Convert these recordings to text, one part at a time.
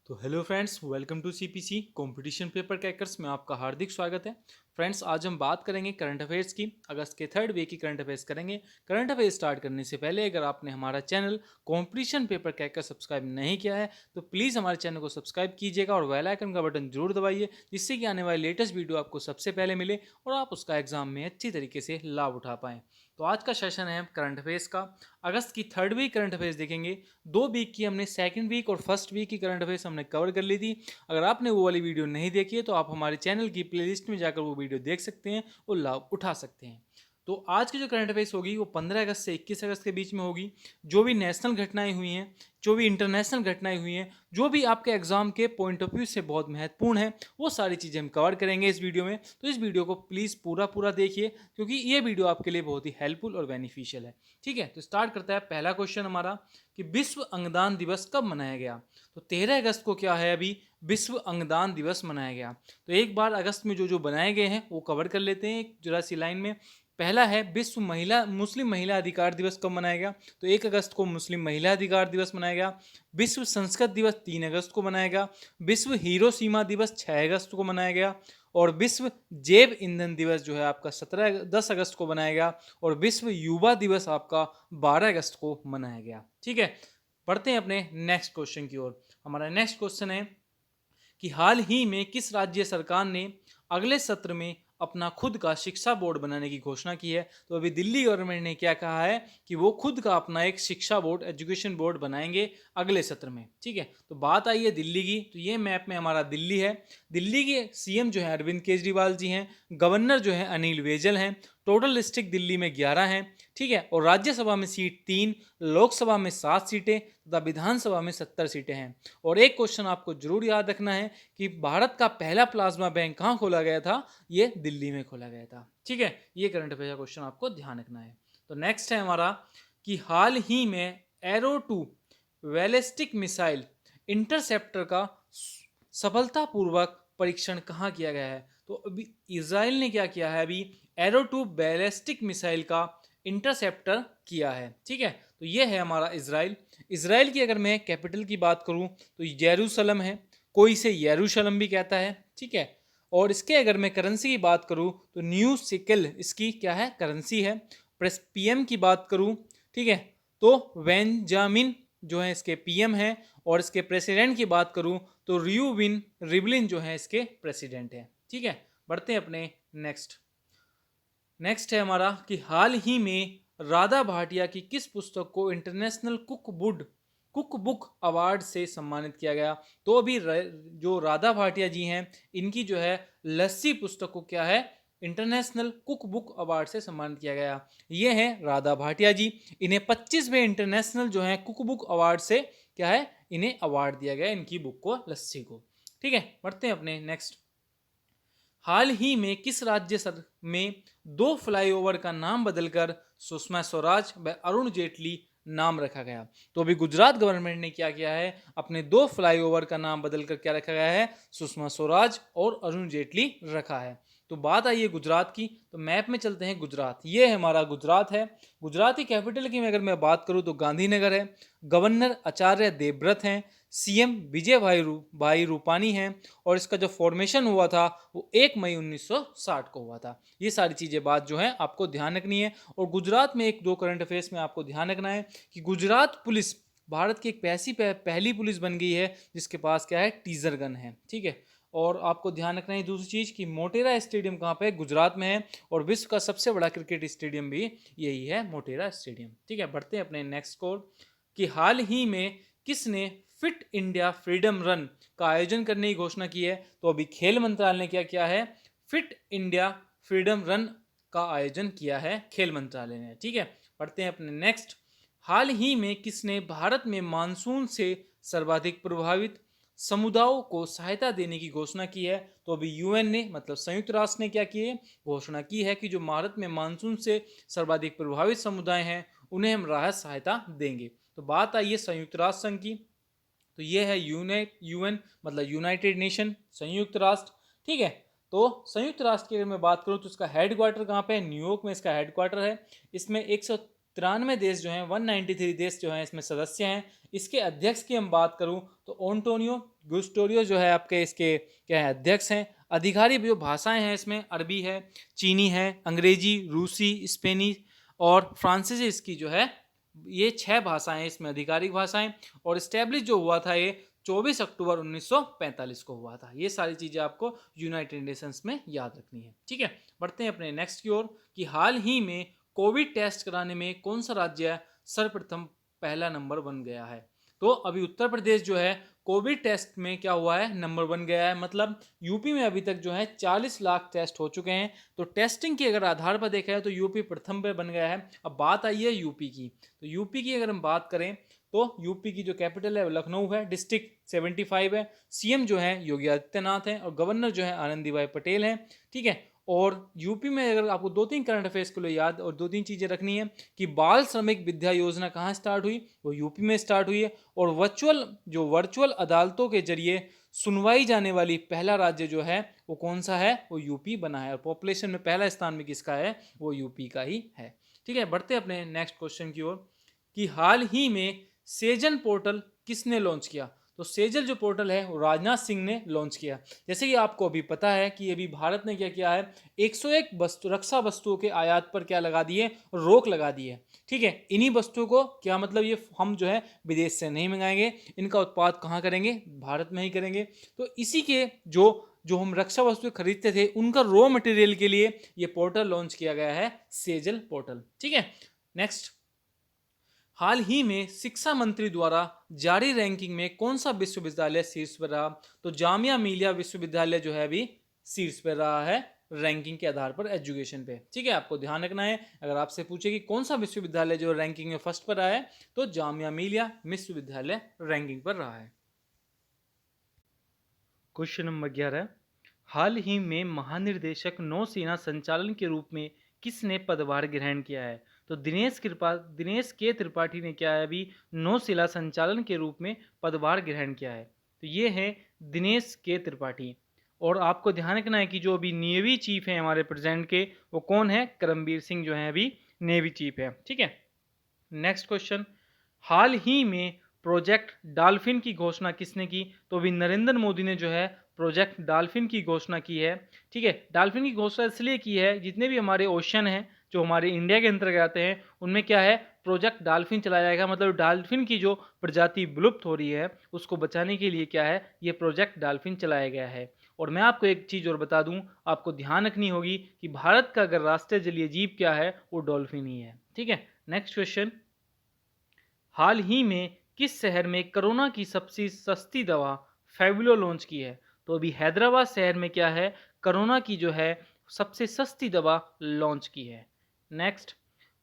तो hello friends, welcome to CPC competition paper crackers में आपका हार्दिक स्वागत है। फ्रेंड्स, आज हम बात करेंगे करंट अफेयर्स की। अगस्त के थर्ड वीक की करंट अफेयर्स करेंगे। करंट अफेयर्स स्टार्ट करने से पहले अगर आपने हमारा channel competition paper cracker subscribe नहीं किया है तो प्लीज़ हमारे चैनल को सब्सक्राइब कीजिएगा और बेल आइकन का बटन जरूर दबाइए, जिससे कि आने वाली लेटेस्ट वीडियो आपको सबसे पहले मिले और आप उसका एग्जाम में अच्छी तरीके से लाभ उठा पाएँ। तो आज का सेशन है करंट अफेयर्स का। अगस्त की थर्ड वीक करंट अफेयर्स देखेंगे। 2 वीक की हमने सेकंड वीक और फर्स्ट वीक की करंट अफेयर्स हमने कवर कर ली थी। अगर आपने वो वाली वीडियो नहीं देखी है तो आप हमारे चैनल की प्लेलिस्ट में जाकर वो वीडियो देख सकते हैं और लाभ उठा सकते हैं। तो आज की जो करंट अफेयर्स होगी वो 15 अगस्त से 21 अगस्त के बीच में होगी। जो भी नेशनल घटनाएं हुई हैं, जो भी इंटरनेशनल घटनाएं हुई हैं, जो भी आपके एग्जाम के पॉइंट ऑफ व्यू से बहुत महत्वपूर्ण है, वो सारी चीज़ें हम कवर करेंगे इस वीडियो में। तो इस वीडियो को प्लीज़ पूरा पूरा देखिए, क्योंकि ये वीडियो आपके लिए बहुत ही हेल्पफुल और बेनिफिशियल है। ठीक है, तो स्टार्ट करता है पहला क्वेश्चन हमारा कि विश्व अंगदान दिवस कब मनाया गया। तो 13 अगस्त को क्या है, अभी विश्व अंगदान दिवस मनाया गया। तो एक बार अगस्त में जो जो बनाए गए हैं वो कवर कर लेते हैं एक जरा सी लाइन में। पहला है विश्व मुस्लिम महिला अधिकार दिवस कब मनाया गया। तो 1 अगस्त को मुस्लिम महिला अधिकार दिवस मनाया गया। विश्व संस्कृत दिवस 3 अगस्त को मनाया गया। विश्व हिरोशिमा दिवस 6 अगस्त को मनाया गया। और विश्व जैव ईंधन दिवस जो है आपका 10 अगस्त को मनाया गया। और विश्व युवा दिवस आपका 12 अगस्त को मनाया गया। ठीक है, पढ़ते हैं अपने नेक्स्ट क्वेश्चन की ओर। हमारा नेक्स्ट क्वेश्चन है कि हाल ही में किस राज्य सरकार ने अगले सत्र में अपना खुद का शिक्षा बोर्ड बनाने की घोषणा की है। तो अभी दिल्ली गवर्नमेंट ने क्या कहा है कि वो खुद का अपना एक शिक्षा बोर्ड, एजुकेशन बोर्ड बनाएंगे अगले सत्र में। ठीक है, तो बात आई है दिल्ली की। तो ये मैप में हमारा दिल्ली है। दिल्ली के सीएम जो है अरविंद केजरीवाल जी हैं। गवर्नर जो है अनिल बैजल हैं। टोटल डिस्ट्रिक्ट दिल्ली में 11 हैं। ठीक है, और राज्यसभा में सीट 3, लोकसभा में 7 सीटें तथा विधानसभा में 70 सीटें हैं। और एक क्वेश्चन आपको जरूर याद रखना है कि भारत का पहला प्लाज्मा बैंक कहाँ खोला गया था। ये दिल्ली में खोला गया था। ठीक है, ये करंट अफेयर क्वेश्चन आपको ध्यान रखना है। तो नेक्स्ट है हमारा कि हाल ही में एरो 2 बैलिस्टिक मिसाइल इंटरसेप्टर का सफलतापूर्वक परीक्षण कहाँ किया गया है। तो अभी इसराइल ने क्या किया है, अभी एरो 2 बैलिस्टिक मिसाइल का इंटरसेप्टर किया है। ठीक है, तो ये है हमारा इसराइल। इसराइल की अगर मैं कैपिटल की बात करूं तो यरूशलेम है। कोई इसे यरूशलेम भी कहता है। ठीक है, और इसके अगर मैं करेंसी की बात करूं तो न्यू सिकल इसकी क्या है, करेंसी है। पीएम की बात करूं, ठीक है, तो बेंजामिन जो है इसके पीएम है। और इसके प्रेसिडेंट की बात करूं तो रियूविन रिवलिन जो है इसके प्रेसिडेंट है। ठीक है, बढ़ते हैं अपने नेक्स्ट है हमारा कि हाल ही में राधा भाटिया की किस पुस्तक को इंटरनेशनल कुक बुक अवार्ड से सम्मानित किया गया। तो अभी जो राधा भाटिया जी हैं, इनकी जो है लस्सी पुस्तक को क्या है, इंटरनेशनल कुक बुक अवार्ड से सम्मानित किया गया। ये हैं राधा भाटिया जी। इन्हें 25वें इंटरनेशनल जो है कुक बुक अवार्ड से क्या है, इन्हें अवार्ड दिया गया, इनकी बुक को, लस्सी को। ठीक है, बढ़ते हैं अपने नेक्स्ट। हाल ही में किस राज्य में 2 फ्लाईओवर का नाम बदलकर सुषमा स्वराज व अरुण जेटली नाम रखा गया। तो अभी गुजरात गवर्नमेंट ने क्या किया है, अपने 2 फ्लाईओवर का नाम बदलकर क्या रखा गया है, सुषमा स्वराज और अरुण जेटली रखा है। तो बात आई है गुजरात की। तो मैप में चलते हैं गुजरात। ये हमारा गुजरात है। गुजरात की कैपिटल की अगर मैं बात करूं तो गांधीनगर है। गवर्नर आचार्य देवव्रत हैं। सीएम विजय भाई रूपानी हैं। और इसका जो फॉर्मेशन हुआ था वो 1 मई 1960 को हुआ था। ये सारी चीज़ें बात जो है आपको ध्यान रखनी है। और गुजरात में एक दो करंट अफेयर्स में आपको ध्यान रखना है कि गुजरात पुलिस भारत की एक पहली पुलिस बन गई है जिसके पास क्या है, टीजर गन है। ठीक है, और आपको ध्यान रखना है दूसरी चीज़ कि मोटेरा स्टेडियम कहाँ पे है, गुजरात में है। और विश्व का सबसे बड़ा क्रिकेट स्टेडियम भी यही है, मोटेरा स्टेडियम। ठीक है, बढ़ते हैं अपने नेक्स्ट स्कोर कि हाल ही में किसने फिट इंडिया फ्रीडम रन का आयोजन करने की घोषणा की है। तो अभी खेल मंत्रालय ने क्या किया है, फिट इंडिया फ्रीडम रन का आयोजन किया है खेल मंत्रालय ने। ठीक है, पढ़ते हैं अपने नेक्स्ट। हाल ही में किसने भारत में मानसून से सर्वाधिक प्रभावित समुदायों को सहायता देने की घोषणा की है। तो अभी यूएन ने, मतलब संयुक्त राष्ट्र ने क्या की है, घोषणा की है कि जो भारत में मानसून से सर्वाधिक प्रभावित समुदाय हैं उन्हें हम राहत सहायता देंगे। तो बात आई है संयुक्त राष्ट्र संघ की। तो ये है यूएन, मतलब यूनाइटेड नेशन, संयुक्त राष्ट्र। ठीक है, तो संयुक्त राष्ट्र की अगर मैं बात करूं तो इसका हेडक्वार्टर कहाँ पे है, न्यूयॉर्क में इसका हेडक्वार्टर है। इसमें 93 देश जो हैं, 193 देश जो हैं इसमें सदस्य हैं। इसके अध्यक्ष की हम बात करूं तो ओंटोनियो गुस्टोरियो जो है आपके इसके क्या है अध्यक्ष हैं। आधिकारिक जो भाषाएं हैं इसमें अरबी है, चीनी है, अंग्रेजी, रूसी, स्पेनी और फ्रांसीसी इसकी जो है, ये 6 भाषाएं इसमें आधिकारिक भाषाएं। और इस्टेब्लिश जो हुआ था ये 24 अक्टूबर 1945 को हुआ था। ये सारी चीज़ें आपको यूनाइटेड नेशंस में याद रखनी है। ठीक है, बढ़ते हैं अपने नेक्स्ट की ओर कि हाल ही में कोविड टेस्ट कराने में कौन सा राज्य सर्वप्रथम पहला नंबर बन गया है। तो अभी उत्तर प्रदेश जो है कोविड टेस्ट में क्या हुआ है, नंबर 1 गया है। मतलब यूपी में अभी तक जो है 40 लाख टेस्ट हो चुके हैं। तो टेस्टिंग के अगर आधार पर देखा है तो यूपी प्रथम पे बन गया है। अब बात आई है यूपी की, तो यूपी की अगर हम बात करें तो यूपी की जो कैपिटल है वो लखनऊ है, डिस्ट्रिक्ट 75 है, सीएम जो है योगी आदित्यनाथ हैं और गवर्नर जो है आनंदीबाई पटेल हैं। ठीक है, और यूपी में अगर आपको 2-3 करंट अफेयर्स के लिए याद और 2-3 चीज़ें रखनी है कि बाल श्रमिक विद्या योजना कहाँ स्टार्ट हुई, वो यूपी में स्टार्ट हुई है। और वर्चुअल अदालतों के जरिए सुनवाई जाने वाली पहला राज्य जो है वो कौन सा है, वो यूपी बना है। और पॉपुलेशन में पहला स्थान में किसका है, वो यूपी का ही है। ठीक है, बढ़ते हैं अपने नेक्स्ट क्वेश्चन की ओर कि हाल ही में सेजन पोर्टल किसने लॉन्च किया। तो सेजल जो पोर्टल है वो राजनाथ सिंह ने लॉन्च किया। जैसे कि आपको अभी पता है कि अभी भारत ने क्या किया है, 101 रक्षा वस्तुओं के आयात पर क्या लगा दिए, रोक लगा दी है। ठीक है, इन्हीं वस्तुओं को क्या मतलब ये हम जो है विदेश से नहीं मंगाएंगे, इनका उत्पाद कहाँ करेंगे, भारत में ही करेंगे। तो इसी के जो जो हम रक्षा वस्तु खरीदते थे उनका रॉ मटेरियल के लिए ये पोर्टल लॉन्च किया गया है, सेजल पोर्टल। ठीक है, नेक्स्ट, हाल ही में शिक्षा मंत्री द्वारा जारी रैंकिंग में कौन सा विश्वविद्यालय शीर्ष पर रहा। तो जामिया मिलिया विश्वविद्यालय जो है अभी शीर्ष पर रहा है रैंकिंग के आधार पर एजुकेशन पे। ठीक है, आपको ध्यान रखना है, अगर आपसे पूछे कि कौन सा विश्वविद्यालय जो रैंकिंग में फर्स्ट पर रहा है तो जामिया मिलिया विश्वविद्यालय रैंकिंग पर रहा है। क्वेश्चन नंबर 11, हाल ही में महानिर्देशक नौसेना संचालन के रूप में किसने पदभार ग्रहण किया है। तो दिनेश के त्रिपाठी ने क्या है अभी नौसेना संचालन के रूप में पदभार ग्रहण किया है। तो ये है दिनेश के त्रिपाठी। और आपको ध्यान रखना है कि जो अभी नेवी चीफ है हमारे प्रेजेंट के, वो कौन है, करमबीर सिंह जो है अभी नेवी चीफ है। ठीक है, नेक्स्ट क्वेश्चन, हाल ही में प्रोजेक्ट डॉल्फिन की घोषणा किसने की। तो अभी नरेंद्र मोदी ने जो है प्रोजेक्ट डॉल्फिन की घोषणा की है। ठीक है, डॉल्फिन की घोषणा इसलिए की है, जितने भी हमारे ओशन हैं जो हमारे इंडिया के अंतर्गत आते हैं उनमें क्या है, प्रोजेक्ट डॉल्फिन चलाया जाएगा। मतलब डॉल्फिन की जो प्रजाति विलुप्त हो रही है उसको बचाने के लिए क्या है, ये प्रोजेक्ट डॉल्फिन चलाया गया है। और मैं आपको एक चीज़ और बता दूं, आपको ध्यान रखनी होगी कि भारत का अगर राष्ट्रीय जलीय जीव क्या है, वो डॉल्फिन ही है। ठीक है, नेक्स्ट क्वेश्चन, हाल ही में किस शहर में कोरोना की सबसे सस्ती दवा फेविलो लॉन्च की है। तो अभी हैदराबाद शहर में क्या है, कोरोना की जो है सबसे सस्ती दवा लॉन्च की है। नेक्स्ट,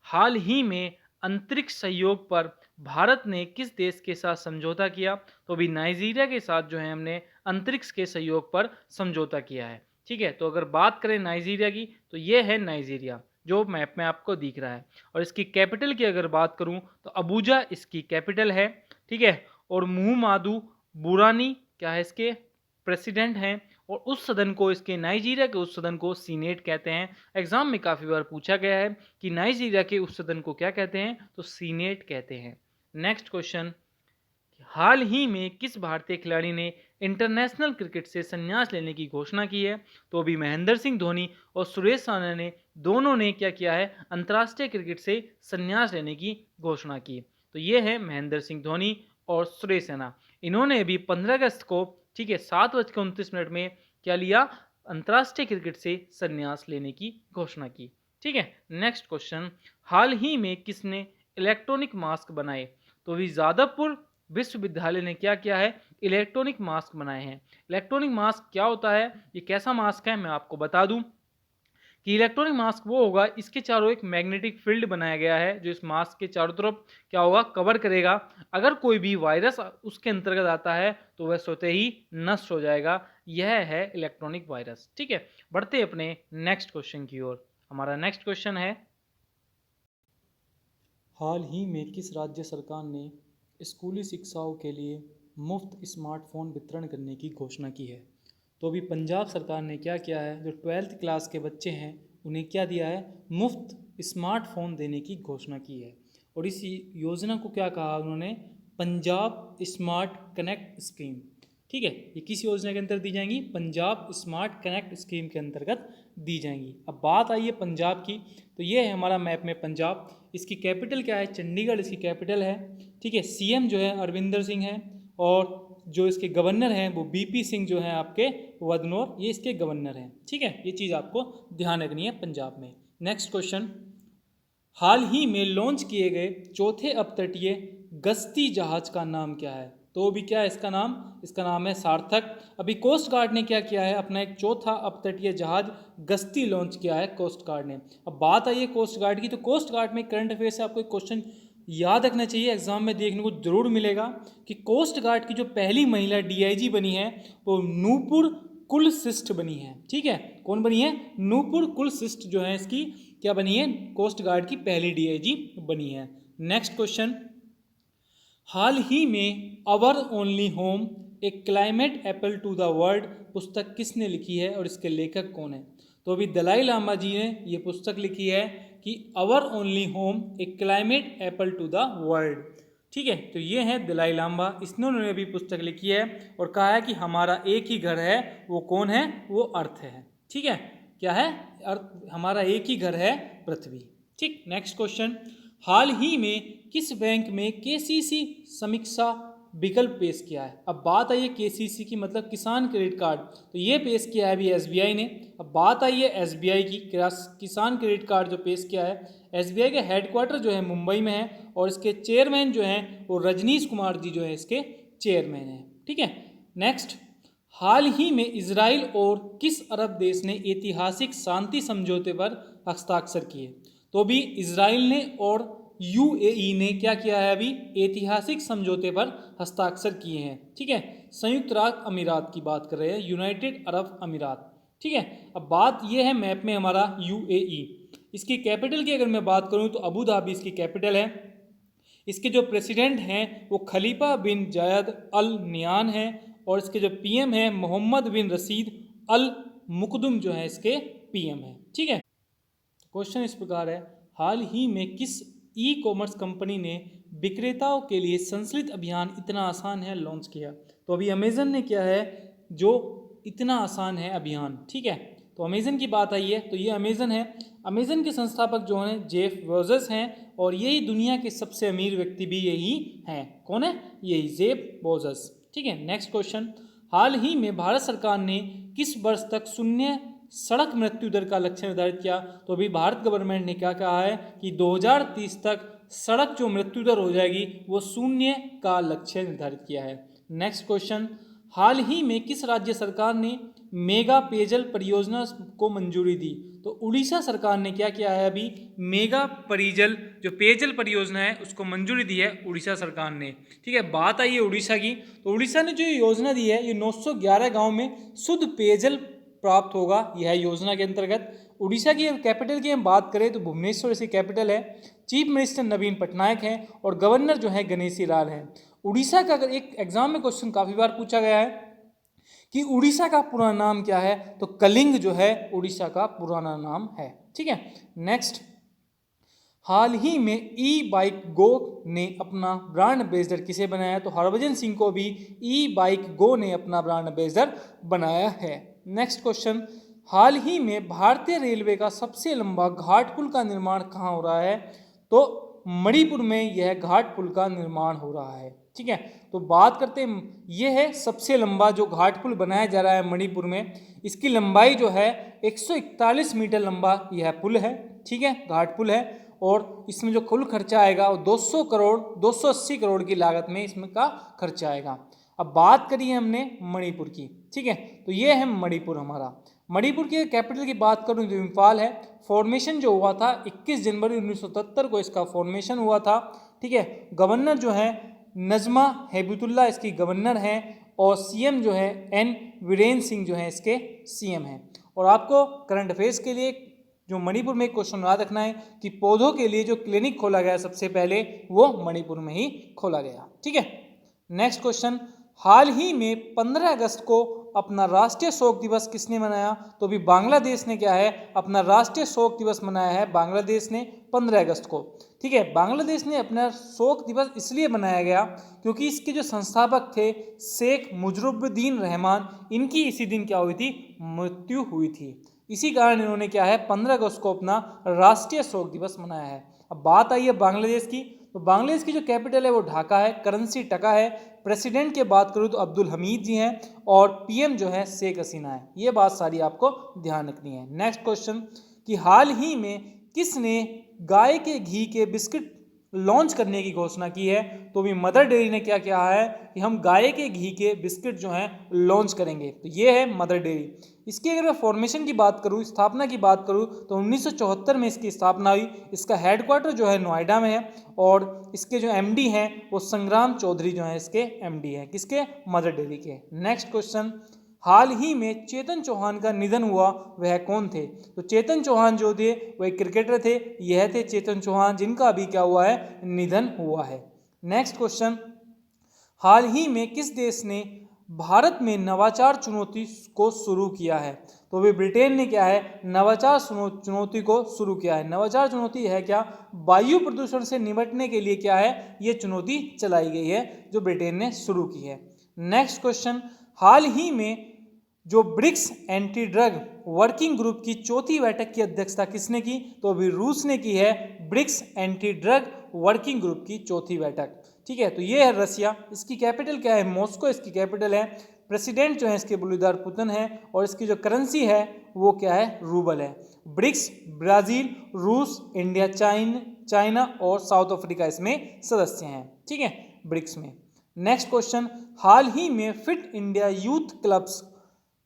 हाल ही में अंतरिक्ष सहयोग पर भारत ने किस देश के साथ समझौता किया। तो अभी नाइजीरिया के साथ जो है हमने अंतरिक्ष के सहयोग पर समझौता किया है। ठीक है, तो अगर बात करें नाइजीरिया की तो ये है नाइजीरिया जो मैप में आपको दिख रहा है। और इसकी कैपिटल की अगर बात करूं तो अबूजा इसकी कैपिटल है। ठीक है, और मुहम्मदू बुरानी क्या है इसके प्रेसिडेंट हैं। और उस सदन को, इसके नाइजीरिया के उस सदन को सीनेट कहते हैं। एग्जाम में काफ़ी बार पूछा गया है कि नाइजीरिया के उस सदन को क्या कहते हैं, तो सीनेट कहते हैं। नेक्स्ट क्वेश्चन, हाल ही में किस भारतीय खिलाड़ी ने इंटरनेशनल क्रिकेट से संन्यास लेने की घोषणा की है। तो अभी महेंद्र सिंह धोनी और सुरेश रैना ने दोनों ने क्या किया है, अंतर्राष्ट्रीय क्रिकेट से संन्यास लेने की घोषणा की। तो ये है महेंद्र सिंह धोनी और सुरेश रैना। इन्होंने अभी 15 अगस्त को, ठीक है, 7:29 में क्या लिया, अंतर्राष्ट्रीय क्रिकेट से संन्यास लेने की घोषणा की। ठीक है, नेक्स्ट क्वेश्चन, हाल ही में किसने इलेक्ट्रॉनिक मास्क बनाए। तो अभी जादवपुर विश्वविद्यालय ने क्या किया है, इलेक्ट्रॉनिक मास्क बनाए हैं। इलेक्ट्रॉनिक मास्क क्या होता है, ये कैसा मास्क है, मैं आपको बता दूं कि इलेक्ट्रॉनिक मास्क वो होगा, इसके चारों एक मैग्नेटिक फील्ड बनाया गया है जो इस मास्क के चारों तरफ क्या होगा, कवर करेगा। अगर कोई भी वायरस उसके अंतर्गत आता है तो वह स्वतः ही नष्ट हो जाएगा। यह है इलेक्ट्रॉनिक वायरस। ठीक है, बढ़ते अपने नेक्स्ट क्वेश्चन की ओर। हमारा नेक्स्ट क्वेश्चन है, हाल ही में किस राज्य सरकार ने स्कूली शिक्षाओं के लिए मुफ्त स्मार्टफोन वितरण करने की घोषणा की है। तो अभी पंजाब सरकार ने क्या किया है, जो 12th क्लास के बच्चे हैं उन्हें क्या दिया है, मुफ्त स्मार्टफोन देने की घोषणा की है। और इस योजना को क्या कहा उन्होंने? Punjab smart connect scheme. ठीक है, ये किस योजना के अंतर्गत दी जाएंगी? पंजाब स्मार्ट कनेक्ट स्कीम के अंतर्गत दी जाएंगी। अब बात आई है पंजाब की, तो ये है हमारा मैप में पंजाब। इसकी कैपिटल क्या है? चंडीगढ़ इसकी कैपिटल है। ठीक है, सीएम जो है अरविंदर सिंह है, और जो इसके गवर्नर हैं वो बीपी सिंह जो है आपके वदनौर, ये इसके गवर्नर हैं। ठीक है, ये चीज़ आपको ध्यान रखनी है पंजाब में। नेक्स्ट क्वेश्चन, हाल ही में लॉन्च किए गए चौथे अपतटीय गश्ती जहाज का नाम क्या है? तो भी क्या है इसका नाम? इसका नाम है सार्थक। अभी कोस्ट गार्ड ने क्या किया है? अपना एक चौथा अपतटीय जहाज गश्ती लॉन्च किया है कोस्ट गार्ड ने। अब बात आई है कोस्ट गार्ड की, तो कोस्ट गार्ड में करंट अफेयर से आपको एक क्वेश्चन याद रखना चाहिए, एग्जाम में देखने को जरूर मिलेगा, कि कोस्ट गार्ड की जो पहली महिला डीआईजी बनी है वो नूपुर कुलश्रेष्ठ बनी है। ठीक है, कौन बनी है? नूपुर कुलश्रेष्ठ जो है इसकी क्या बनी है? कोस्ट गार्ड की पहली डीआईजी बनी है। नेक्स्ट क्वेश्चन, हाल ही में our only home a climate appeal to the world पुस्तक किसने लिखी है और इसके लेखक कौन है? तो अभी दलाई लामा जी ने ये पुस्तक लिखी है कि our only home a climate appeal to the world. ठीक है, तो ये है दलाई लामा, इसने उन्होंने भी पुस्तक लिखी है और कहा है कि हमारा एक ही घर है, वो कौन है? वो अर्थ है। ठीक है, क्या है? अर्थ, हमारा एक ही घर है, पृथ्वी। ठीक, नेक्स्ट क्वेश्चन, हाल ही में किस बैंक में केसीसी समीक्षा विकल्प पेश किया है? अब बात आई है केसीसी की, मतलब किसान क्रेडिट कार्ड, तो ये पेश किया है अभी एसबीआई ने। अब बात आई है एसबीआई की, किसान क्रेडिट कार्ड जो पेश किया है, एसबीआई के हेडक्वार्टर जो है मुंबई में है, और इसके चेयरमैन जो हैं वो रजनीश कुमार जी जो है इसके चेयरमैन हैं। ठीक है, नेक्स्ट, हाल ही में इजराइल और किस अरब देश ने ऐतिहासिक शांति समझौते पर हस्ताक्षर किए? तो भी इजराइल ने और यूएई ने क्या किया है? अभी ऐतिहासिक समझौते पर हस्ताक्षर किए हैं। ठीक है, संयुक्त राज्य अमीरात की बात कर रहे हैं, यूनाइटेड अरब अमीरात। ठीक है, अब बात यह है मैप में हमारा यूएई, इसकी कैपिटल की अगर मैं बात करूं तो अबू धाबी इसकी कैपिटल है। इसके जो प्रेसिडेंट हैं वो खलीफा बिन जायद अल नियान हैं, और इसके जो पीएम हैं मोहम्मद बिन रशीद अल मुकदुम जो है इसके पीएम हैं। ठीक है, क्वेश्चन इस प्रकार है, हाल ही में किस ई कॉमर्स कंपनी ने विक्रेताओं के लिए संचालित अभियान इतना आसान है लॉन्च किया? तो अभी अमेजन ने क्या है जो इतना आसान है अभियान। ठीक है, तो अमेजन की बात आई है, तो ये अमेजन है। अमेजन के संस्थापक जो हैं जेफ बेजोस हैं, और यही दुनिया के सबसे अमीर व्यक्ति भी यही हैं। कौन है? यही जेफ बेजोस। ठीक है, नेक्स्ट क्वेश्चन, हाल ही में भारत सरकार ने किस वर्ष तक शून्य सड़क मृत्यु दर का लक्ष्य निर्धारित किया? तो अभी भारत गवर्नमेंट ने क्या कहा है कि 2030 तक सड़क जो मृत्यु दर हो जाएगी वो शून्य का लक्ष्य निर्धारित किया है। नेक्स्ट क्वेश्चन, हाल ही में किस राज्य सरकार ने मेगा पेयजल परियोजना को मंजूरी दी? तो उड़ीसा सरकार ने क्या किया है? अभी मेगा परिजल जो पेयजल परियोजना है उसको मंजूरी दी है उड़ीसा सरकार ने। ठीक है, बात आई है उड़ीसा की, तो उड़ीसा ने जो योजना दी है, ये 911 गाँव में शुद्ध पेयजल प्राप्त होगा, यह योजना के अंतर्गत। उड़ीसा की कैपिटल की हम बात करें तो भुवनेश्वर इसकी कैपिटल है। चीफ मिनिस्टर नवीन पटनायक हैं और गवर्नर जो है गणेशी लाल हैं। उड़ीसा का अगर एक एग्जाम में क्वेश्चन काफ़ी बार पूछा गया है कि उड़ीसा का पुराना नाम क्या है, तो कलिंग जो है उड़ीसा का पुराना नाम है। ठीक है, नेक्स्ट, हाल ही में ई बाइक गो ने अपना ब्रांड एम्बेसडर किसे बनाया? तो हरभजन सिंह को भी ई बाइक गो ने अपना ब्रांड एम्बेसडर बनाया है। नेक्स्ट क्वेश्चन, हाल ही में भारतीय रेलवे का सबसे लंबा घाट पुल का निर्माण कहाँ हो रहा है? तो मणिपुर में यह घाट पुल का निर्माण हो रहा है। ठीक है, तो बात करते हैं, यह है सबसे लंबा जो घाट पुल बनाया जा रहा है मणिपुर में। इसकी लंबाई जो है 141 मीटर लंबा यह पुल है। ठीक है, घाट पुल है, और इसमें जो कुल खर्चा आएगा वो 280 करोड़ की लागत में इसमें का खर्चा आएगा। अब बात करिए हमने मणिपुर की। ठीक है, तो ये है मणिपुर हमारा। मणिपुर के कैपिटल की बात करूँ तो इम्फाल है। फॉर्मेशन जो हुआ था 21 जनवरी 1977 को इसका फॉर्मेशन हुआ था। ठीक है, गवर्नर जो है नजमा हेबतुल्ला इसकी गवर्नर हैं, और सीएम जो है एन वीरेंद्र सिंह जो है इसके सीएम हैं। और आपको करंट अफेयर्स के लिए जो मणिपुर में क्वेश्चन याद रखना है कि पौधों के लिए जो क्लिनिक खोला गया सबसे पहले वो मणिपुर में ही खोला गया। ठीक है, नेक्स्ट क्वेश्चन, हाल ही में 15 अगस्त को अपना राष्ट्रीय शोक दिवस किसने मनाया? तो भी बांग्लादेश ने क्या है अपना राष्ट्रीय शोक दिवस मनाया है, बांग्लादेश ने 15 अगस्त को। ठीक है, बांग्लादेश ने अपना शोक दिवस इसलिए मनाया गया क्योंकि इसके जो संस्थापक थे शेख मुजरुद्दीन रहमान, इनकी इसी दिन क्या हुई थी? मृत्यु हुई थी। इसी कारण इन्होंने क्या है 15 अगस्त को अपना राष्ट्रीय शोक दिवस मनाया है। अब बात आई है बांग्लादेश की, तो बांग्लादेश की जो कैपिटल है वो ढाका है, करेंसी टका है, प्रेसिडेंट की बात करूँ तो अब्दुल हमीद जी हैं और पीएम जो है शेख हसीना है। ये बात सारी आपको ध्यान रखनी है। नेक्स्ट क्वेश्चन कि हाल ही में किसने गाय के घी के बिस्किट लॉन्च करने की घोषणा की है? तो भी मदर डेयरी ने क्या किया है कि हम गाय के घी के बिस्किट जो हैं लॉन्च करेंगे। तो ये है मदर डेयरी। इसकी अगर मैं फॉर्मेशन की बात करूँ, स्थापना की बात करूँ, तो 1974 में इसकी स्थापना हुई। इसका हेडक्वार्टर जो है नोएडा में है और इसके जो एमडी हैं वो संग्राम चौधरी जो है इसके एमडी हैं, किसके? मदर डेयरी के। नेक्स्ट क्वेश्चन, हाल ही में चेतन चौहान का निधन हुआ, वह कौन थे? तो चेतन चौहान जो थे वह एक क्रिकेटर थे, यह थे चेतन चौहान जिनका अभी क्या हुआ है? निधन हुआ है। नेक्स्ट क्वेश्चन, हाल ही में किस देश ने भारत में नवाचार चुनौती को शुरू किया है? तो भी ब्रिटेन ने क्या है नवाचार चुनौती को शुरू किया है। नवाचार चुनौती है क्या? वायु प्रदूषण से निपटने के लिए क्या है ये चुनौती चलाई गई है जो ब्रिटेन ने शुरू की है। नेक्स्ट क्वेश्चन, हाल ही में जो BRICS anti drug working group की चौथी बैठक की अध्यक्षता किसने की? तो अभी रूस ने की है BRICS anti drug working group की चौथी बैठक। ठीक है, तो ये है रसिया, इसकी कैपिटल क्या है? मॉस्को इसकी कैपिटल है। प्रेसिडेंट जो है इसके व्लादिमीर पुतिन है और इसकी जो करेंसी है वो क्या है? रूबल है। ब्रिक्स ब्राजील, रूस, इंडिया, चाइना और साउथ अफ्रीका इसमें सदस्य हैं। ठीक है, ब्रिक्स में। नेक्स्ट क्वेश्चन, हाल ही में फिट इंडिया यूथ क्लब्स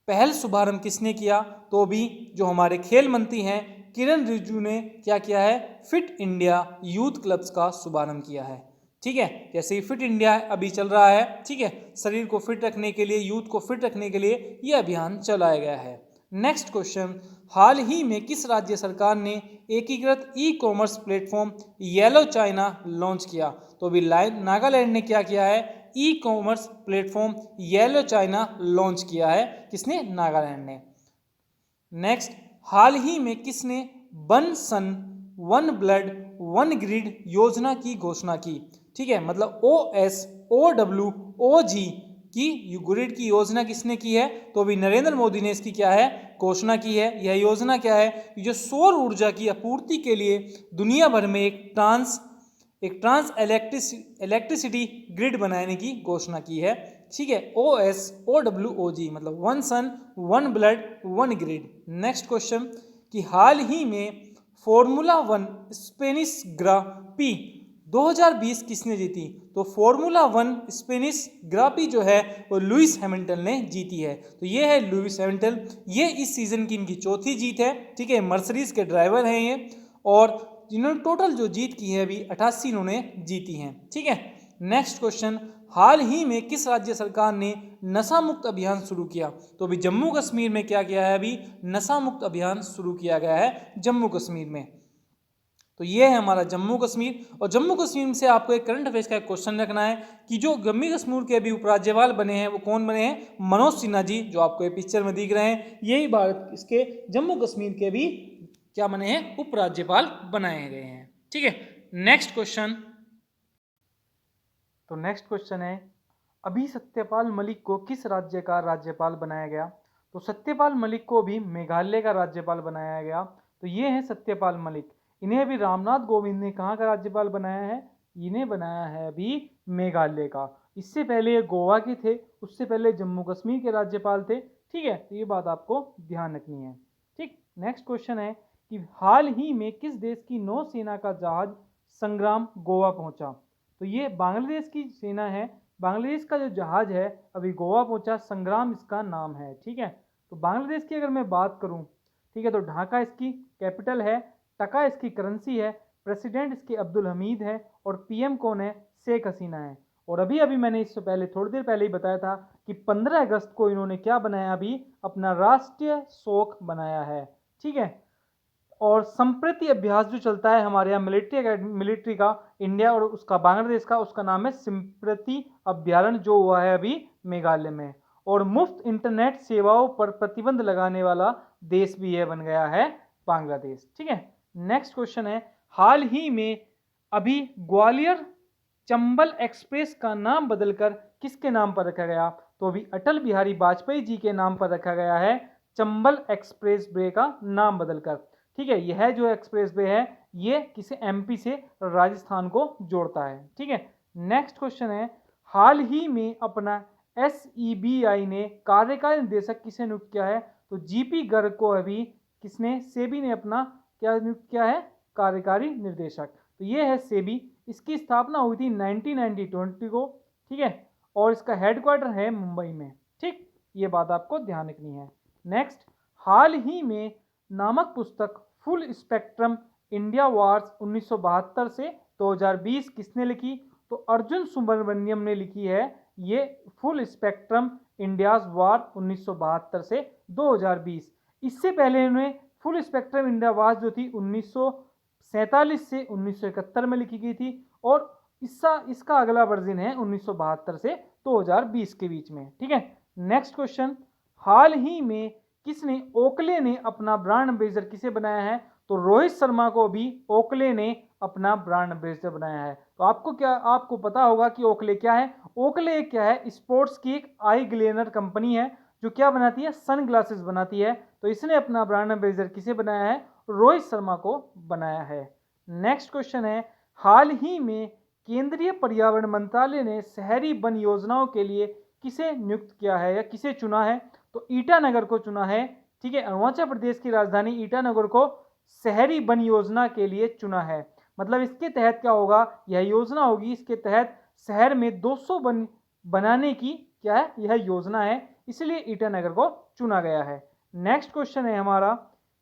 पहल शुभारंभ किसने किया? तो भी जो हमारे खेल मंत्री हैं किरण रिजिजू ने क्या किया है? फिट इंडिया यूथ क्लब्स का शुभारंभ किया है। ठीक है, जैसे फिट इंडिया अभी चल रहा है, ठीक है, शरीर को फिट रखने के लिए, यूथ को फिट रखने के लिए यह अभियान चलाया गया है। नेक्स्ट क्वेश्चन, हाल ही में किस राज्य सरकार ने एकीकृत e commerce platform yellow China launch किया? तो अभी नागालैंड ने क्या किया है? E commerce platform yellow China launch किया है। किसने? नागालैंड ने। नेक्स्ट, हाल ही में किसने one sun one world one grid योजना की घोषणा की? ठीक है, मतलब OSOWOG की ग्रिड की योजना किसने की है? तो अभी नरेंद्र मोदी ने इसकी क्या है? घोषणा की है। यह योजना क्या है? जो सौर ऊर्जा की आपूर्ति के लिए दुनिया भर में एक ट्रांस इलेक्ट्रिसिटी ग्रिड बनाने की घोषणा की है। ठीक है, OSOWOG मतलब one sun one world one grid. Next question कि हाल ही में फॉर्मूला 1 स्पेनिश ग्रापी 2020 किसने जीती? तो फॉर्मूला 1 स्पेनिश ग्रापी जो है वो लुइस हैमिल्टन ने जीती है। तो ये है लुइस हैमिल्टन, ये इस सीजन की इनकी चौथी जीत है। ठीक है, मर्सिडीज के ड्राइवर हैं ये और जिन्होंने टोटल जो जीत की है अभी 88 इन्होंने जीती हैं। ठीक है, नेक्स्ट क्वेश्चन, हाल ही में किस राज्य सरकार ने नशा मुक्त अभियान शुरू किया? तो अभी जम्मू कश्मीर में क्या किया है? अभी नशा मुक्त अभियान शुरू किया गया है जम्मू कश्मीर में। तो ये है हमारा जम्मू कश्मीर। और जम्मू कश्मीर से आपको एक करंट अफेयर्स का क्वेश्चन रखना है कि जो जम्मू कश्मीर के अभी उपराज्यपाल बने हैं वो कौन बने हैं? मनोज सिन्हा जी, जो आपको ये पिक्चर में दिख रहे हैं, यही भारत इसके जम्मू कश्मीर के भी क्या बने हैं? उपराज्यपाल बनाए गए हैं। ठीक है, नेक्स्ट क्वेश्चन। तो नेक्स्ट क्वेश्चन है, अभी सत्यपाल मलिक को किस राज्य का राज्यपाल बनाया गया? तो सत्यपाल मलिक को भी मेघालय का राज्यपाल बनाया गया। तो ये है सत्यपाल मलिक। इन्हें अभी रामनाथ कोविंद ने कहाँ का राज्यपाल बनाया है? इन्हें बनाया है अभी मेघालय का। इससे पहले ये गोवा के थे, उससे पहले जम्मू कश्मीर के राज्यपाल थे। ठीक है, तो ये बात आपको ध्यान रखनी है। ठीक, नेक्स्ट क्वेश्चन है कि हाल ही में किस देश की नौसेना का जहाज संग्राम गोवा पहुंचा? तो ये बांग्लादेश की सेना है। बांग्लादेश का जो जहाज है अभी गोवा पहुंचा, संग्राम इसका नाम है। ठीक है, तो बांग्लादेश की अगर मैं बात करूं, ठीक है, तो ढाका इसकी कैपिटल है, टका इसकी करेंसी है, प्रेसिडेंट इसके अब्दुल हमीद है और पीएम कौन है? शेख हसीना है। और अभी अभी मैंने इससे पहले थोड़ी देर पहले ही बताया था कि 15 अगस्त को इन्होंने क्या बनाया? अभी अपना राष्ट्रीय शोक बनाया है। ठीक है, और संप्रति अभ्यास जो चलता है हमारे यहाँ मिलिट्री का इंडिया और उसका बांग्लादेश का, उसका नाम है संप्रति अभ्यारण, जो हुआ है अभी मेघालय में। और मुफ्त इंटरनेट सेवाओं पर प्रतिबंध लगाने वाला देश भी यह बन गया है बांग्लादेश। ठीक है, नेक्स्ट क्वेश्चन है, हाल ही में अभी ग्वालियर चंबल एक्सप्रेस का नाम बदलकर किसके नाम पर रखा गया? तो अभी अटल बिहारी वाजपेयी जी के नाम पर रखा गया है चंबल एक्सप्रेस वे का नाम बदलकर। ठीक है, यह जो एक्सप्रेस वे है ये किसे एमपी से राजस्थान को जोड़ता है। ठीक है, नेक्स्ट क्वेश्चन है, हाल ही में अपना SEBI ने कार्यकारी निदेशक किसे नियुक्त किया है? तो जीपी गर्ग को अभी किसने, सेबी ने अपना क्या नियुक्त किया है? कार्यकारी निर्देशक। तो ये है सेबी, इसकी स्थापना हुई थी 1992 को। ठीक है, और इसका हेडक्वार्टर है मुंबई में। ठीक, ये बात आपको ध्यान रखनी है। नेक्स्ट, हाल ही में नामक पुस्तक फुल स्पेक्ट्रम इंडिया वार्स 1972 से 2020 किसने लिखी? तो अर्जुन सुब्रमण्यम ने लिखी है ये फुल स्पेक्ट्रम इंडियाज वार 1972 से 2020। इससे पहले उन्होंने फुल स्पेक्ट्रम इंडिया वार्स जो थी 1947 से 1971 में लिखी गई थी, और इसका अगला वर्जन है 1972 से 2020 के बीच में। ठीक है, नेक्स्ट क्वेश्चन, हाल ही में किसने, ओकले ने अपना ब्रांड एम्बेसडर किसे बनाया है? तो रोहित शर्मा को भी ओकले ने अपना ब्रांड एम्बेसडर बनाया है। तो आपको पता होगा कि ओकले क्या है? ओकले क्या है? स्पोर्ट्स की एक आई ग्लेनर कंपनी है जो क्या बनाती है? सन ग्लासेस बनाती है। तो इसने अपना ब्रांड एम्बेसडर किसे बनाया है? रोहित शर्मा को बनाया है। नेक्स्ट क्वेश्चन है, हाल ही में केंद्रीय पर्यावरण मंत्रालय ने शहरी वन योजनाओं के लिए किसे नियुक्त किया है या किसे चुना है? तो ईटानगर को चुना है। ठीक है, अरुणाचल प्रदेश की राजधानी ईटानगर को शहरी वन योजना के लिए चुना है। मतलब इसके तहत क्या होगा? यह योजना होगी, इसके तहत शहर में 200 वन बनाने की क्या है? यह योजना है, इसलिए ईटानगर को चुना गया है। नेक्स्ट क्वेश्चन है हमारा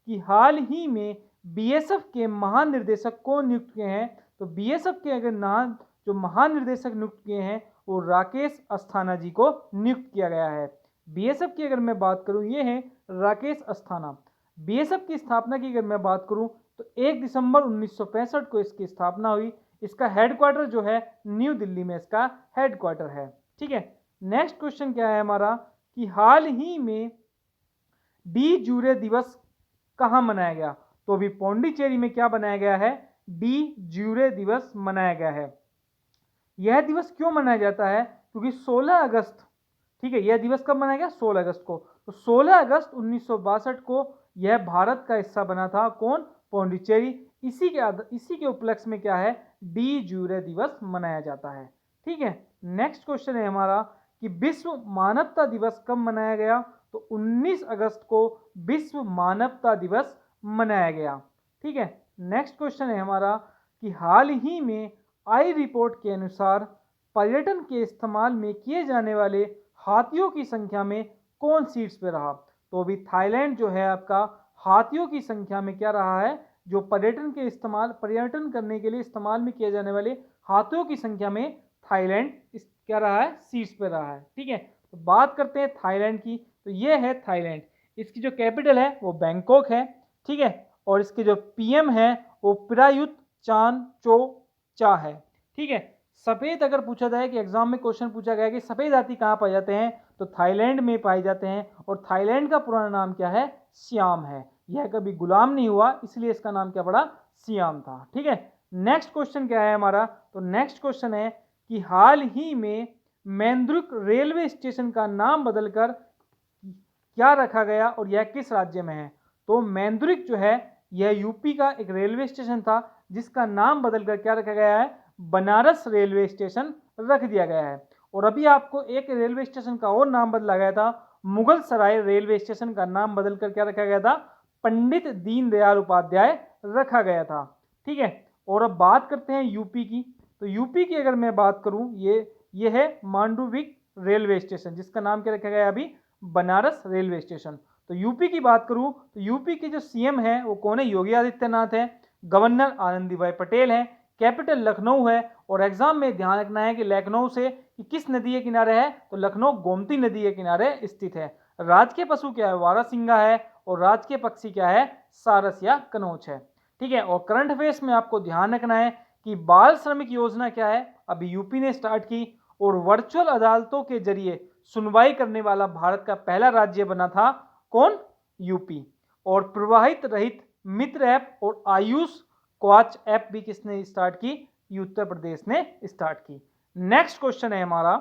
कि हाल ही में बीएसएफ के महानिर्देशक कौन नियुक्त किए हैं? तो बीएसएफ के अगर नाम जो महानिर्देशक नियुक्त किए हैं वो राकेश अस्थाना जी को नियुक्त किया गया है। बीएसएफ की अगर मैं बात करूं ये है राकेश अस्थाना। बीएसएफ की स्थापना की अगर मैं बात करूं तो 1 दिसंबर 1965 को इसकी स्थापना हुई। इसका हेडक्वार्टर जो है न्यू दिल्ली में इसका हेडक्वार्टर है। ठीक है, नेक्स्ट क्वेश्चन क्या है हमारा कि हाल ही में डी जूरे दिवस कहाँ मनाया गया? तो अभी पौंडीचेरी में क्या बनाया गया है? डी जूरे दिवस मनाया गया है। यह दिवस क्यों मनाया जाता है? क्योंकि 16 अगस्त, ठीक है, यह दिवस कब मनाया गया? 16 अगस्त को। तो 16 अगस्त 1962 को यह भारत का हिस्सा बना था। कौन? पौंडीचेरी। इसी के उपलक्ष्य में क्या है? डी जूरे दिवस मनाया जाता है। ठीक है, नेक्स्ट क्वेश्चन है हमारा कि विश्व मानवता दिवस कब मनाया गया? तो 19 अगस्त को विश्व मानवता दिवस मनाया गया। ठीक है, नेक्स्ट क्वेश्चन है हमारा कि हाल ही में आई रिपोर्ट के अनुसार पर्यटन के इस्तेमाल में किए जाने वाले हाथियों की संख्या में कौन शीर्ष पे रहा? तो अभी थाईलैंड जो है आपका हाथियों की संख्या में क्या रहा है? जो पर्यटन करने के लिए इस्तेमाल में किए जाने वाले हाथियों की संख्या में थाईलैंड क्या रहा है? शीर्ष पे रहा है। ठीक है, तो बात करते हैं थाईलैंड की। तो ये है थाईलैंड, इसकी जो कैपिटल है वो बैंकॉक है। ठीक है, और इसके जो पीएम है वो प्रायुत चान चो चा है। ठीक है, सफ़ेद अगर पूछा जाए कि एग्जाम में क्वेश्चन पूछा गया कि सफ़ेद हाथी कहाँ पाए जाते हैं? तो थाईलैंड में पाए जाते हैं, और थाईलैंड का पुराना नाम क्या है? सियाम है। यह कभी गुलाम नहीं हुआ, इसलिए इसका नाम क्या पड़ा? सियाम था। ठीक है, नेक्स्ट क्वेश्चन क्या है हमारा? तो नेक्स्ट क्वेश्चन है कि हाल ही में मैंद्रुक रेलवे स्टेशन का नाम बदलकर क्या रखा गया और यह किस राज्य में है? तो मैंद्रुक जो है यह यूपी का एक रेलवे स्टेशन था जिसका नाम बदलकर क्या रखा गया है? बनारस रेलवे स्टेशन रख दिया गया है। और अभी आपको एक रेलवे स्टेशन का और नाम बदला गया था, मुगल सराय रेलवे स्टेशन का नाम बदलकर क्या रखा गया था? पंडित दीनदयाल उपाध्याय रखा गया था। ठीक है, और अब बात करते हैं यूपी की। तो यूपी की अगर मैं बात करूं ये है मांडुविक रेलवे स्टेशन जिसका नाम क्या रखा गया है? अभी बनारस रेलवे स्टेशन। तो यूपी की बात करूं तो यूपी के जो सीएम है वो कौन है? योगी आदित्यनाथ है। गवर्नर आनंदीभाई पटेल है। कैपिटल लखनऊ है। और एग्जाम में ध्यान रखना है कि लखनऊ से कि किस नदी के किनारे है? तो लखनऊ गोमती नदी के किनारे स्थित है। राजकीय पशु क्या है? वारासिंगा है। और राजकीय पक्षी क्या है, सारस या कनौज है। ठीक है, और करंट अफेयर्स में आपको ध्यान रखना है कि बाल श्रमिक योजना क्या है, अभी यूपी ने स्टार्ट की, और वर्चुअल अदालतों के जरिए सुनवाई करने वाला भारत का पहला राज्य बना था कौन, यूपी। और प्रवाहित रहित मित्र ऐप और आयुष क्वाच ऐप भी किसने स्टार्ट की, उत्तर प्रदेश ने स्टार्ट की। नेक्स्ट क्वेश्चन है हमारा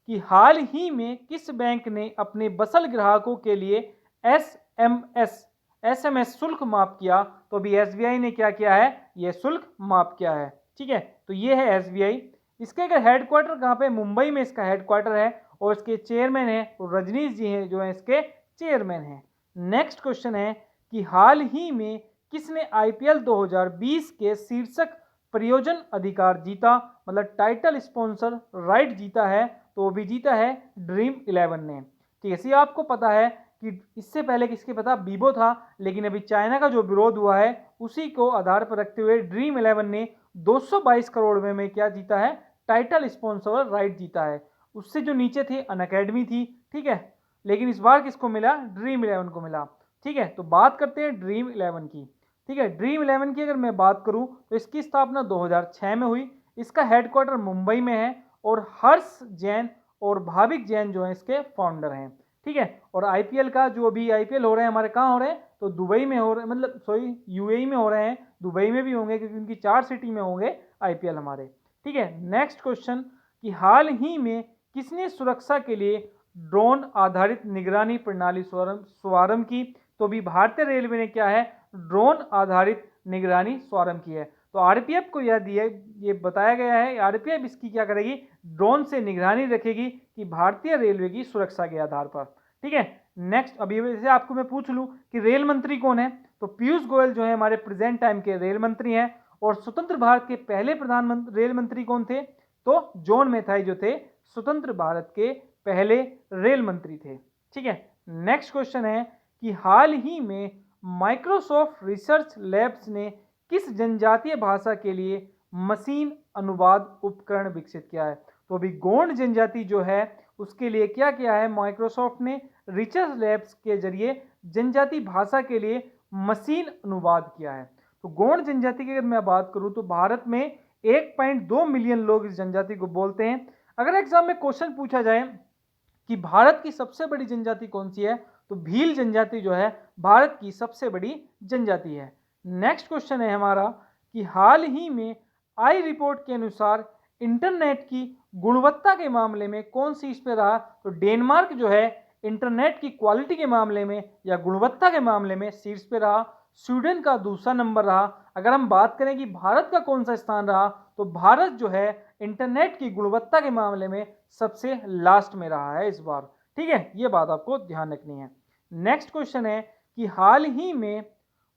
कि हाल ही में किस बैंक ने अपने बसल ग्राहकों के लिए एसएमएस शुल्क माफ किया, तो अभी एसबीआई ने क्या किया है, यह शुल्क माफ किया है। ठीक है, तो ये है एसबीआई। इसके अगर हेडक्वार्टर कहाँ पे, मुंबई में इसका हेडक्वार्टर है, और इसके चेयरमैन है रजनीश जी हैं जो है इसके चेयरमैन हैं। नेक्स्ट क्वेश्चन है कि हाल ही में किसने आईपीएल 2020 के शीर्षक प्रयोजन अधिकार जीता, मतलब टाइटल स्पॉन्सर राइट जीता है, तो वो भी जीता है ड्रीम 11 ने। ठीक है, इसी आपको पता है कि इससे पहले किसके पता, वीवो था, लेकिन अभी चाइना का जो विरोध हुआ है उसी को आधार पर रखते हुए ड्रीम 11 ने 222 करोड़ में क्या जीता है, टाइटल स्पॉन्सर राइट जीता है। उससे जो नीचे थे अनअकैडमी थी। ठीक है, लेकिन इस बार किसको मिला, ड्रीम 11 को मिला। ठीक है, तो बात करते हैं ड्रीम 11 की। ठीक है, ड्रीम 11 की अगर मैं बात करूं तो इसकी स्थापना 2006 में हुई। इसका हेडक्वार्टर मुंबई में है, और हर्ष जैन और भाविक जैन जो है इसके फाउंडर हैं। ठीक है, और आईपीएल का जो अभी आईपीएल हो रहे हैं हमारे, कहाँ हो रहे हैं, तो दुबई में हो रहे हैं, मतलब सॉरी यूएई में हो रहे हैं, दुबई में भी होंगे क्योंकि उनकी 4 सिटी में होंगे आईपीएल हमारे। ठीक है, नेक्स्ट क्वेश्चन कि हाल ही में किसने सुरक्षा के लिए ड्रोन आधारित निगरानी प्रणाली शुभारंभ की, तो भी भारतीय रेलवे ने क्या है, ड्रोन आधारित निगरानी शुभारंभ की है। तो आरपीएफ को यह दिया, ये बताया गया है आरपीएफ इसकी क्या करेगी, ड्रोन से निगरानी रखेगी कि भारतीय रेलवे की सुरक्षा के आधार पर। ठीक है, नेक्स्ट अभी जैसे आपको मैं पूछ लूं कि रेल मंत्री कौन है, तो पीयूष गोयल जो है हमारे प्रेजेंट टाइम के रेल मंत्री हैं। और स्वतंत्र भारत के पहले प्रधानमंत्री रेल मंत्री कौन थे, तो जॉन मैथाई जो थे स्वतंत्र भारत के पहले रेल मंत्री थे। ठीक है, नेक्स्ट क्वेश्चन है कि हाल ही में माइक्रोसॉफ्ट रिसर्च लैब्स ने किस जनजातीय भाषा के लिए मशीन अनुवाद उपकरण विकसित किया है, तो अभी गोंड जनजाति जो है उसके लिए क्या किया है, माइक्रोसॉफ्ट ने रिसर्च लैब्स के जरिए जनजाति भाषा के लिए मशीन अनुवाद किया है। तो गोंड जनजाति की अगर मैं बात करूं तो भारत में 1.2 मिलियन लोग इस जनजाति को बोलते हैं। अगर एग्जाम में क्वेश्चन पूछा जाए कि भारत की सबसे बड़ी जनजाति कौन सी है, तो भील जनजाति जो है भारत की सबसे बड़ी जनजाति है। नेक्स्ट क्वेश्चन है हमारा कि हाल ही में आई रिपोर्ट के अनुसार इंटरनेट की गुणवत्ता के मामले में कौन सी इस पे रहा, तो डेनमार्क जो है इंटरनेट की क्वालिटी के मामले में या गुणवत्ता के मामले में शीर्ष पे रहा। स्वीडन का दूसरा नंबर रहा। अगर हम बात करें कि भारत का कौन सा स्थान रहा, तो भारत जो है इंटरनेट की गुणवत्ता के मामले में सबसे लास्ट में रहा है इस बार। ठीक है, ये बात आपको ध्यान रखनी है। नेक्स्ट क्वेश्चन है कि हाल ही में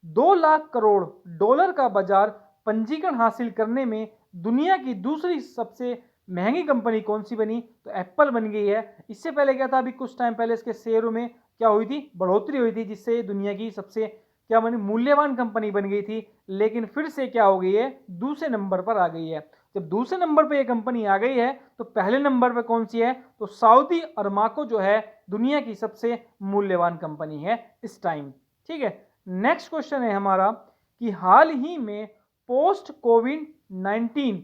2 लाख करोड़ डॉलर का बाजार पंजीकरण हासिल करने में दुनिया की दूसरी सबसे महंगी कंपनी कौन सी बनी, तो एप्पल बन गई है। इससे पहले क्या था, अभी कुछ टाइम पहले इसके शेयरों में क्या हुई थी, बढ़ोतरी हुई थी, जिससे दुनिया की सबसे क्या बनी, मूल्यवान कंपनी बन गई थी। लेकिन फिर से क्या हो गई है, दूसरे नंबर पर आ गई है। जब दूसरे नंबर पर यह कंपनी आ गई है तो पहले नंबर पर कौन सी है, तो सऊदी अरमाको जो है दुनिया की सबसे मूल्यवान कंपनी है इस टाइम। ठीक है, नेक्स्ट क्वेश्चन है हमारा कि हाल ही में पोस्ट कोविड-19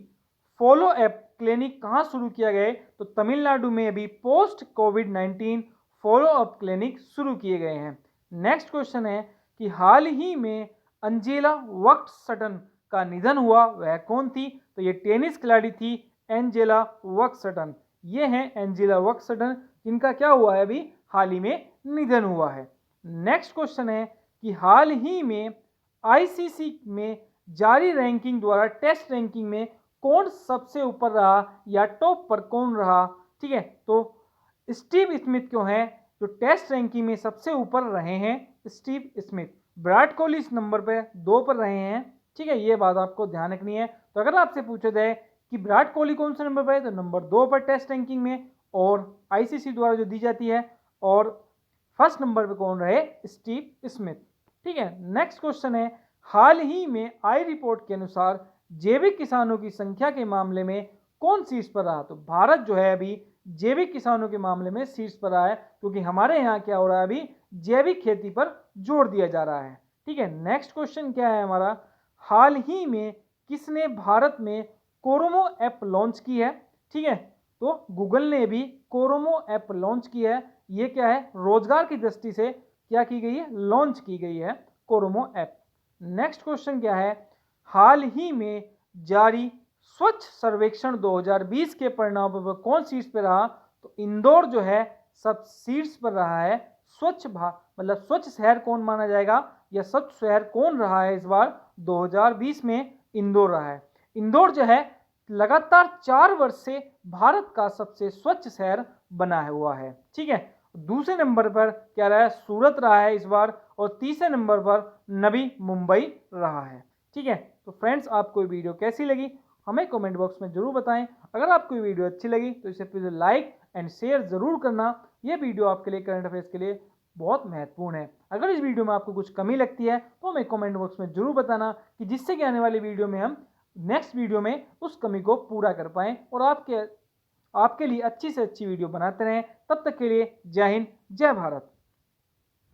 फॉलो अप क्लिनिक कहाँ शुरू किया गया है, तो तमिलनाडु में अभी पोस्ट कोविड-19 फॉलो अप क्लिनिक शुरू किए गए हैं। नेक्स्ट क्वेश्चन है कि हाल ही में अंजेला वक्सटन का निधन हुआ, वह कौन थी, तो ये टेनिस खिलाड़ी थी एंजेला वक्सटन। ये हैं एंजेला वक्सटन जिनका क्या हुआ है, अभी हाल ही में निधन हुआ है। नेक्स्ट क्वेश्चन है कि हाल ही में आईसीसी में जारी रैंकिंग द्वारा टेस्ट रैंकिंग में कौन सबसे ऊपर रहा या टॉप पर कौन रहा। ठीक है, तो स्टीव स्मिथ क्यों है जो टेस्ट रैंकिंग में सबसे ऊपर रहे हैं, स्टीव स्मिथ। विराट कोहली इस नंबर पे 2 पर रहे हैं। ठीक है, ये बात आपको ध्यान रखनी है। तो अगर आपसे पूछा जाए कि विराट कोहली कौन से नंबर पर है, तो नंबर 2 पर टेस्ट रैंकिंग में, और आईसीसी द्वारा जो दी जाती है, और फर्स्ट नंबर पे कौन रहे, स्टीव स्मिथ। ठीक है, नेक्स्ट क्वेश्चन है हाल ही में आई रिपोर्ट के अनुसार जैविक किसानों की संख्या के मामले में कौन शीर्ष पर रहा, तो भारत जो है अभी जैविक किसानों के मामले में शीर्ष पर रहा है, क्योंकि हमारे यहाँ क्या हो रहा है, अभी जैविक खेती पर जोर दिया जा रहा है। ठीक है, नेक्स्ट क्वेश्चन क्या है हमारा, हाल ही में किसने भारत में कोरोमो ऐप लॉन्च की है। ठीक है, तो गूगल ने भी कोरोमो ऐप लॉन्च की है। ये क्या है, रोजगार की दृष्टि से क्या की गई है, लॉन्च की गई है कोरोमो ऐप। नेक्स्ट क्वेश्चन क्या है, हाल ही में जारी स्वच्छ सर्वेक्षण 2020 के परिणामों पर कौन शीर्ष पर रहा। तो इंदौर जो है सब शीर्ष पर रहा है। मतलब स्वच्छ शहर कौन माना जाएगा या स्वच्छ शहर कौन रहा है इस बार 2020 में, इंदौर रहा है। इंदौर जो है लगातार 4 वर्ष से भारत का सबसे स्वच्छ शहर बना हुआ है। ठीक है, दूसरे नंबर पर क्या रहा है, सूरत रहा है इस बार, और तीसरे नंबर पर नवी मुंबई रहा है। ठीक है, तो फ्रेंड्स आपको ये वीडियो कैसी लगी हमें कमेंट बॉक्स में जरूर बताएं। अगर आपको ये वीडियो अच्छी लगी तो इसे प्लीज लाइक एंड शेयर जरूर करना। ये वीडियो आपके लिए करंट अफेयर्स के लिए बहुत महत्वपूर्ण है। अगर इस वीडियो में आपको कुछ कमी लगती है तो हमें कमेंट बॉक्स में जरूर बताना, कि जिससे कि आने वाली वीडियो में हम नेक्स्ट वीडियो में उस कमी को पूरा कर पाएं और आपके लिए अच्छी से अच्छी वीडियो बनाते रहें। तब तक के लिए जय हिंद, जय भारत।